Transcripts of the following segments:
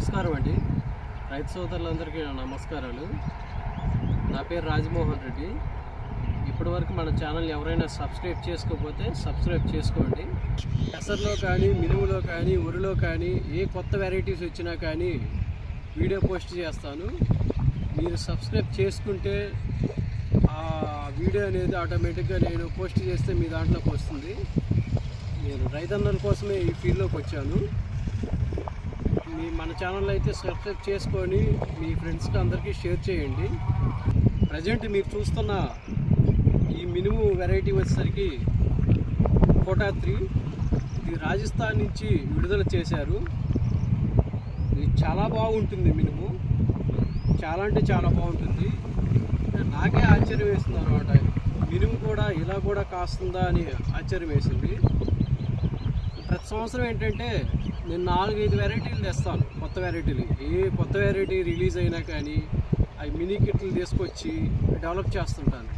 నమస్కారం అండి. రైతు సోదరులందరికీ నమస్కారాలు. నా పేరు రాజమోహన్ రెడ్డి. ఇప్పటివరకు మన ఛానల్ ఎవరైనా సబ్స్క్రైబ్ చేసుకోకపోతే సబ్స్క్రైబ్ చేసుకోండి. పెసర్లో కానీ, మినుములో కానీ, వరిలో కానీ ఏ కొత్త వెరైటీస్ వచ్చినా కానీ వీడియో పోస్ట్ చేస్తాను. మీరు సబ్స్క్రైబ్ చేసుకుంటే ఆ వీడియో అనేది ఆటోమేటిక్గా నేను పోస్ట్ చేస్తే మీ దాంట్లోకి వస్తుంది. నేను రైతన్నల కోసమే ఈ ఫీల్డ్లోకి వచ్చాను. మన ఛానల్ అయితే సబ్స్క్రైబ్ చేసుకొని మీ ఫ్రెండ్స్కి అందరికీ షేర్ చేయండి. ప్రజెంట్ మీరు చూస్తున్న ఈ మినుము వెరైటీ వచ్చేసరికి కోటా 3. ఇది రాజస్థాన్ నుంచి విడుదల చేశారు. ఇది చాలా బాగుంటుంది. మినుము చాలా అంటే చాలా బాగుంటుంది. నాకే ఆశ్చర్యం వేస్తుంది అనమాట. మినుము కూడా ఇలా కూడా కాస్తుందా అని ఆశ్చర్యం వేసింది. ప్రతి సంవత్సరం ఏంటంటే నేను 4-5 వెరైటీలు తెస్తాను. కొత్త వెరైటీలు ఏ కొత్త వెరైటీ రిలీజ్ అయినా కానీ అవి మినీ కిట్లు తీసుకొచ్చి డెవలప్ చేస్తుంటాను.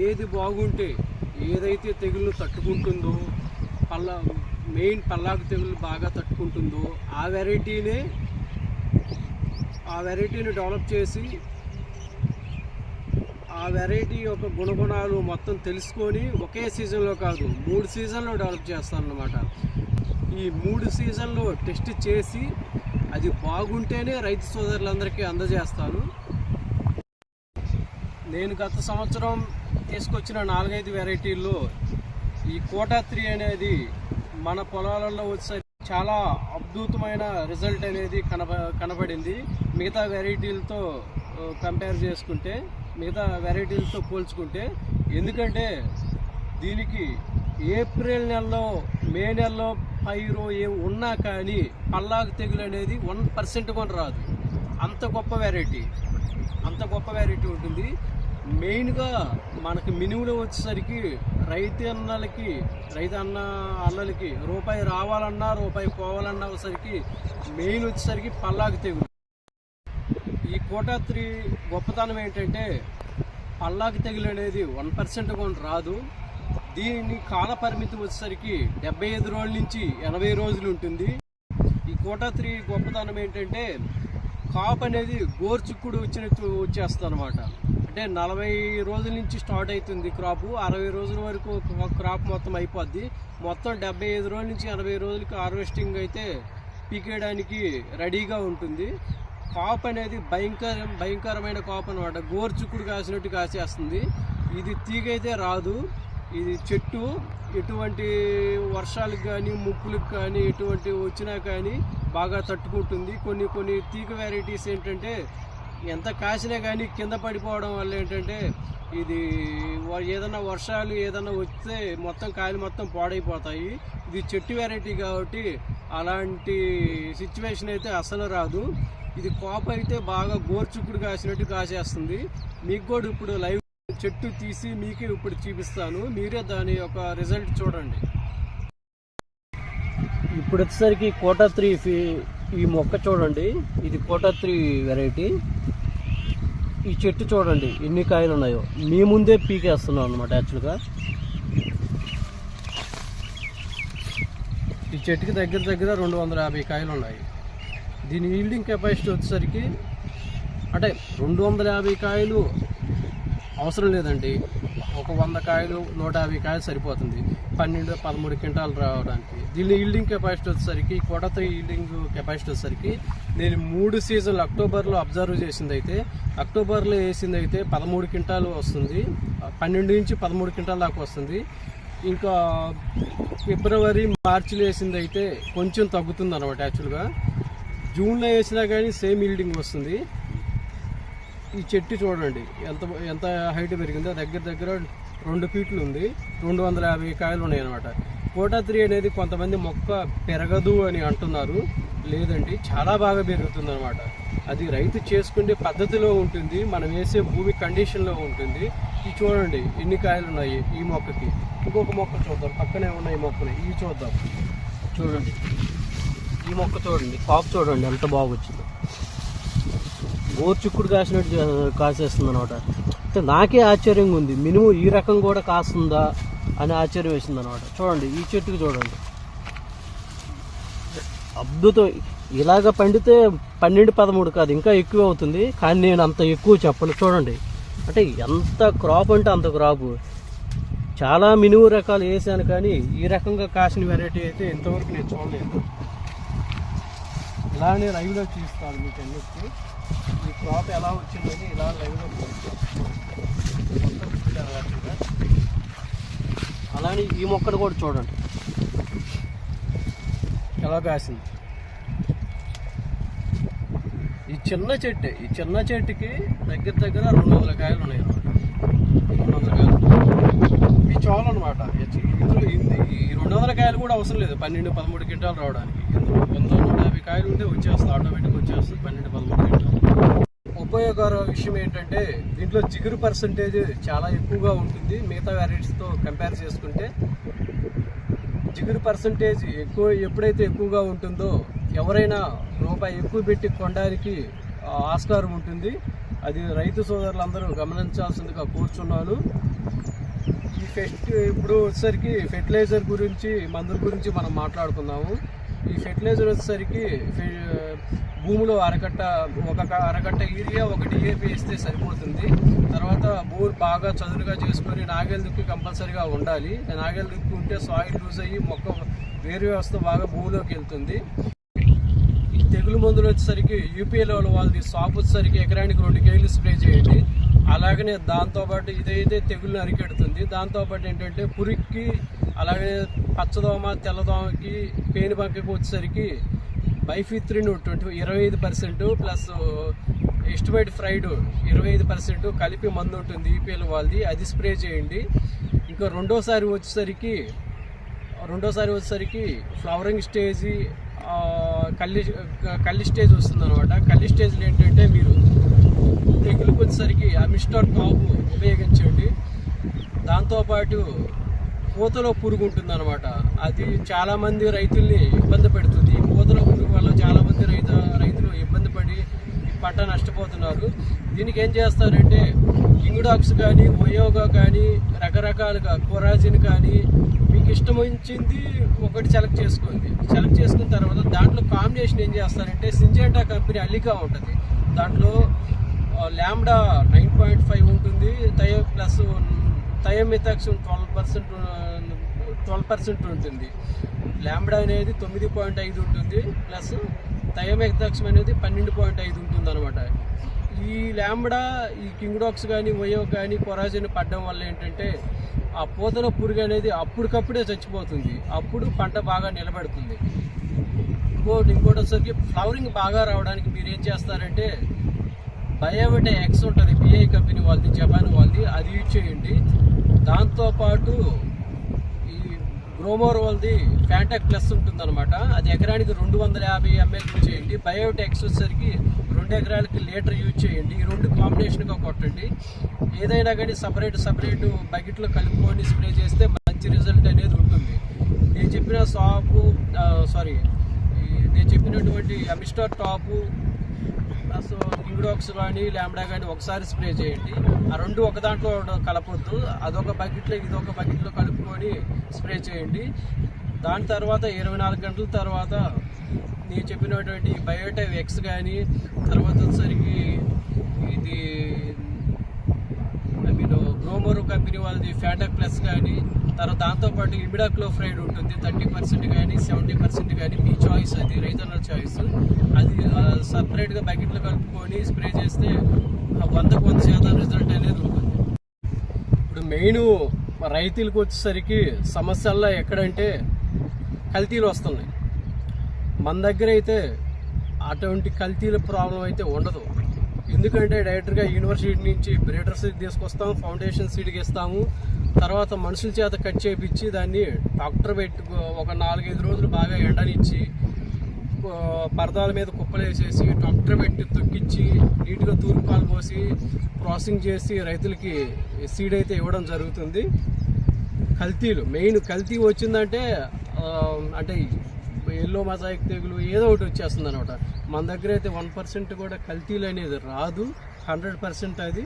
ఏది బాగుంటే, ఏదైతే తెగుళ్ళు తట్టుకుంటుందో, మెయిన్ పల్లాకు తెగుళ్ళు బాగా తట్టుకుంటుందో ఆ వెరైటీని డెవలప్ చేసి ఆ వెరైటీ యొక్క గుణగుణాలు మొత్తం తెలుసుకొని ఒకే సీజన్లో కాదు 3 సీజన్లో డెవలప్ చేస్తాను అన్నమాట. ఈ 3 సీజన్లో టెస్ట్ చేసి అది బాగుంటేనే రైతు సోదరులందరికీ అందజేస్తాను. నేను గత సంవత్సరం తీసుకొచ్చిన 4-5 వెరైటీల్లో ఈ కోటా 3 అనేది మన పొలాలలో వచ్చే చాలా అద్భుతమైన రిజల్ట్ అనేది కనబడింది. మిగతా వెరైటీలతో కంపేర్ చేసుకుంటే, మిగతా వెరైటీలతో పోల్చుకుంటే. ఎందుకంటే దీనికి ఏప్రిల్ నెలలో, మే నెలలో పైరు ఏం ఉన్నా కానీ పల్లాకు తెగులు అనేది 1% కూడా రాదు. అంత గొప్ప వెరైటీ ఉంటుంది. మెయిన్గా మనకి మినుములో వచ్చేసరికి రైతు అన్నలకి రూపాయి రావాలన్నా, రూపాయి పోవాలన్నా వచ్చేసరికి మెయిన్ వచ్చేసరికి పల్లాకు తెగులు. ఈ కోటా 3 గొప్పతనం ఏంటంటే పల్లాకు తెగులు అనేది 1% కూడా రాదు. దీని కాల పరిమితి వచ్చేసరికి 75 రోజుల నుంచి 80 రోజులు ఉంటుంది. ఈ కోటా 3 గొప్పతనం ఏంటంటే కాప్ అనేది గోర్చుక్కుడు వచ్చేస్తుంది అనమాట. అంటే 40 రోజుల నుంచి స్టార్ట్ అవుతుంది క్రాపు, 60 రోజుల వరకు క్రాప్ మొత్తం అయిపోద్ది. మొత్తం 75 రోజుల నుంచి 80 రోజులకి హార్వెస్టింగ్ అయితే పీకేయడానికి రెడీగా ఉంటుంది. కాప్ అనేది భయంకరమైన కాప్ అనమాట. గోర్చుక్కుడు కాసినట్టు కాసేస్తుంది. ఇది తీగైతే రాదు. ఇది చెట్టు ఎటువంటి వర్షాలకు కానీ, ముప్పులకు కానీ, ఎటువంటి వచ్చినా కానీ బాగా తట్టుకుంటుంది. కొన్ని తీగ వెరైటీస్ ఏంటంటే ఎంత కాసినా కానీ కింద పడిపోవడం వల్ల ఏంటంటే ఇది ఏదైనా వర్షాలు ఏదైనా వస్తే మొత్తం కాయలు మొత్తం పాడైపోతాయి. ఇది చెట్టు వెరైటీ కాబట్టి అలాంటి సిచ్యువేషన్ అయితే అసలు రాదు. ఇది కాపు అయితే బాగా గోర్చుక్కుడు కాసినట్టు కాసేస్తుంది. మీకు కూడా ఇప్పుడు లైవ్ చెట్టు తీసి మీకే ఇప్పుడు చూపిస్తాను. మీరే దాని యొక్క రిజల్ట్ చూడండి. ఇప్పుడు వచ్చేసరికి కోటా 3 ఈ మొక్క చూడండి. ఇది కోటా 3 వెరైటీ. ఈ చెట్టు చూడండి ఎన్ని కాయలు ఉన్నాయో. మీ ముందే పీకేస్తున్నాం అనమాట. యాక్చువల్గా ఈ చెట్టుకి దగ్గర 250 కాయలు ఉన్నాయి. దీని ఈల్డింగ్ కెపాసిటీ వచ్చేసరికి అంటే 250 కాయలు అవసరం లేదండి. ఒక 100 కాయలు 150 కాయలు సరిపోతుంది 12-13 క్వింటాలు రావడానికి. దీని ఈల్డింగ్ కెపాసిటీ వచ్చేసరికి కోటా 3 ఈల్డింగ్ కెపాసిటీ వచ్చేసరికి నేను 3 సీజన్లు అక్టోబర్లో అబ్జర్వ్ చేసింది అయితే, అక్టోబర్లో వేసింది అయితే 13 క్వింటాలు వస్తుంది. 12 నుంచి 13 క్వింటాల దాకా వస్తుంది. ఇంకా ఫిబ్రవరి, మార్చిలో వేసింది అయితే కొంచెం తగ్గుతుంది అనమాట. యాక్చువల్గా జూన్లో వేసినా కానీ సేమ్ ఈల్డింగ్ వస్తుంది. ఈ చెట్టు చూడండి ఎంత హైట్ పెరిగిందో. దగ్గర 2 ఫీట్లు ఉంది. 250 కాయలు ఉన్నాయి అనమాట. కోటా 3 అనేది కొంతమంది మొక్క పెరగదు అని అంటున్నారు. లేదండి, చాలా బాగా పెరుగుతుంది అనమాట. అది రైతు చేసుకునే పద్ధతిలో ఉంటుంది, మనం వేసే భూమి కండిషన్లో ఉంటుంది. ఇది చూడండి ఎన్ని కాయలు ఉన్నాయి ఈ మొక్కకి. ఇంకొక మొక్క చూద్దాం, పక్కనే ఉన్నాయి మొక్కలు. ఇవి చూద్దాం. చూడండి ఈ మొక్క చూడండి, కాపు చూడండి ఎంత బాగా వచ్చింది. గోర్చుక్కుడు కాసినట్టు కాసేస్తుంది అనమాట. అంటే నాకే ఆశ్చర్యంగా ఉంది, మినుము ఈ రకం కూడా కాస్తుందా అని ఆశ్చర్యం వేసింది అనమాట. చూడండి ఈ చెట్టుకు చూడండి అద్భుతం. ఇలాగ పండితే 12-13 కాదు, ఇంకా ఎక్కువ అవుతుంది. కానీ నేను అంత ఎక్కువ చెప్పను. చూడండి, అంటే ఎంత క్రాప్ అంటే అంత క్రాపు. చాలా మినుము రకాలు వేసాను, కానీ ఈ రకంగా కాసిన వెరైటీ అయితే ఇంతవరకు నేను చూడలేదు. ఇలానే లైవ్లో చూస్తాను మీకు అన్నిటికీ. ఈ క్రాప్ ఎలా వచ్చిందని ఇలా లైవ్లో చూస్తాను. అలానే ఈ మొక్కను కూడా చూడండి ఎలా కాసింది. ఈ చిన్న చెట్టుకి దగ్గర 200 కాయలు ఉన్నాయి అన్నమాట. 200 కాయలు ఇవి చాలు అనమాట. ఇందులో ఈ 200 కాయలు కూడా అవసరం లేదు 12-13 క్వింటాలు రావడానికి. ఇందులో 100-150 కాయలు ఉంటే వచ్చేస్తుంది, ఆటోమేటిక్గా వచ్చేస్తుంది 12-13 క్వింటాలు. ఉపయోగకర విషయం ఏంటంటే దీంట్లో జిగురు పర్సంటేజ్ చాలా ఎక్కువగా ఉంటుంది. మిగతా వెరైటీస్తో కంపేర్ చేసుకుంటే జిగురు పర్సంటేజ్ ఎప్పుడైతే ఎక్కువగా ఉంటుందో ఎవరైనా రూపాయి ఎక్కువ పెట్టి కొనడానికి ఆస్కారం ఉంటుంది. అది రైతు సోదరులందరూ గమనించాల్సిందిగా కూర్చున్నాను. ఇప్పుడు వచ్చేసరికి ఫెర్టిలైజర్ గురించి, మందుల గురించి మనం మాట్లాడుకుందాము. ఈ ఫెర్టిలైజర్ వచ్చేసరికి భూమిలో ఒక అరకట్ట యూరియా, 1 DAP వేస్తే సరిపోతుంది. తర్వాత బోర్ బాగా చదునుగా చేసుకొని నాగేలు దుక్కి కంపల్సరీగా ఉండాలి. నాగేలు దుక్కి ఉంటే సాయిల్ లూజ్ అయ్యి మొక్క వేరు వ్యవస్థ బాగా భూమిలోకి వెళ్తుంది. ఈ తెగులు మందులు వచ్చేసరికి యూపీఎల్ వాళ్ళది సాపు వచ్చేసరికి ఎకరానికి 2 కేజీలు స్ప్రే చేయండి. అలాగనే దాంతోపాటు ఇదైతే తెగులు అరికెడుతుంది. దాంతోపాటు ఏంటంటే పురుగుకి, అలాగే పచ్చదోమ, తెల్లదోమకి, పేనుబంకకి వచ్చేసరికి బైఫిత్రిన్ 25% ప్లస్ ఎస్టిమైడ్ ఫ్రైడ్ 25% కలిపి మందు ఉంటుంది ఈపీఎల్ వాళ్ళది, అది స్ప్రే చేయండి. ఇంకా రెండోసారి వచ్చేసరికి ఫ్లవరింగ్ స్టేజ్, కల్లి స్టేజ్ వస్తుంది అనమాట. కల్లి స్టేజ్లో ఏంటంటే మీరు తెగులుకి వచ్చేసరికి అమిస్టార్ టాప్ ఉపయోగించండి. దాంతోపాటు పూతలో పురుగు ఉంటుంది అనమాట. అది చాలామంది రైతుల్ని ఇబ్బంది పెడుతుంది. ఈ పూతలో పురుగు వల్ల చాలామంది రైతులు ఇబ్బంది పడి పంట నష్టపోతున్నారు. దీనికి ఏం చేస్తారంటే కింగ్డాక్స్ కానీ, ఒయోగా కానీ, రకరకాలుగా కొరాజిన్ కానీ మీకు ఇష్టం వచ్చింది ఒకటి సెలెక్ట్ చేసుకోండి. సెలెక్ట్ చేసుకున్న తర్వాత దాంట్లో కాంబినేషన్ ఏం చేస్తారంటే సింజెంటా కంపెనీ అల్లికా ఉంటుంది. దాంట్లో ల్యాండా 9.5 ఉంటుంది, థయోమిథాక్సిన్ 12% ఉంటుంది. ల్యాండా అనేది 9.5 ఉంటుంది, ప్లస్ థయోమిథాక్సిన్ అనేది 12.5 ఉంటుంది అనమాట. ఈ ల్యాండా, ఈ కింగ్డాక్స్ కానీ, ఒయో కానీ, కొరాజిన్ పడడం వల్ల ఏంటంటే ఆ పూతలో పురుగు అనేది అప్పటికప్పుడే చచ్చిపోతుంది. అప్పుడు పంట బాగా నిలబడుతుంది. ఇంకోటి వచ్చరికి ఫ్లవరింగ్ బాగా రావడానికి మీరు ఏం చేస్తారంటే బయోవిటా ఎక్స్ ఉంటుంది, పిఐ కంపెనీ వాళ్ళది, జపాన్ వాళ్ళది, అది యూజ్ చేయండి. దాంతోపాటు ఈ గ్రోమోర్ వాళ్ళది ఫ్యాంటాక్ ప్లస్ ఉంటుందన్నమాట. అది ఎకరానికి 250 ml యూజ్ చేయండి. బయోవిటా ఎక్స్ వచ్చేసరికి 2 ఎకరాలకి లీటర్ యూజ్ చేయండి. ఈ 2 కాంబినేషన్గా కొట్టండి. ఏదైనా కానీ సపరేట్ బకెట్లో కలుపుకొని స్ప్రే చేస్తే మంచి రిజల్ట్ అనేది ఉంటుంది. నేను చెప్పినటువంటి అమిస్టార్ టాపు ప్లస్ కింగ్డాక్స్ కానీ, ల్యాండా కానీ ఒకసారి స్ప్రే చేయండి. ఆ 2 ఒక దాంట్లో కలపొద్దు. అదొక బకెట్లో, ఇదొక బకెట్లో కలుపుకొని స్ప్రే చేయండి. దాని తర్వాత 24 గంటల తర్వాత నేను చెప్పినటువంటి బయోవిటా ఎక్స్ కానీ, తర్వాత వచ్చేసరికి ఇది గ్రోమోర్ కంపెనీ వాళ్ళది ఫ్యాంటాక్ ప్లస్ కానీ, తర్వాత దాంతోపాటు ఇమిడాక్లోప్రైడ్ ఉంటుంది 30% కానీ 70% కానీ, మీ చాయిస్, అది రైతన్నల చాయిస్. అది సపరేట్గా బకెట్లో కలుపుకొని స్ప్రే చేస్తే 100% రిజల్ట్ అనేది ఉంటుంది. ఇప్పుడు మెయిన్ రైతులకు వచ్చేసరికి సమస్యల్లో ఎక్కడంటే కల్తీలు వస్తున్నాయి. మన దగ్గర అయితే అటువంటి కల్తీల ప్రాబ్లం అయితే ఉండదు. ఎందుకంటే డైరెక్ట్గా యూనివర్సిటీ నుంచి బ్రీడర్ సీడ్ తీసుకొస్తాము, ఫౌండేషన్ సీడ్కి ఇస్తాము. తర్వాత మనుషుల చేత కట్ చేయించి దాన్ని డాక్టర్ పెట్టి ఒక 4-5 రోజులు బాగా ఎండనిచ్చి పరదాల మీద కుప్పలేసేసి డాక్టర్ పెట్టి తొక్కించి నీట్గా తూర్పాలు పోసి ప్రాసెసింగ్ చేసి రైతులకి సీడ్ అయితే ఇవ్వడం జరుగుతుంది. మెయిన్ కల్తీ వచ్చిందంటే అంటే ఎల్లో మజాయిక్ తెగులు ఏదో ఒకటి వచ్చేస్తుంది అనమాట. మన దగ్గర అయితే 1% కూడా కల్తీలు అనేది రాదు, 100% అది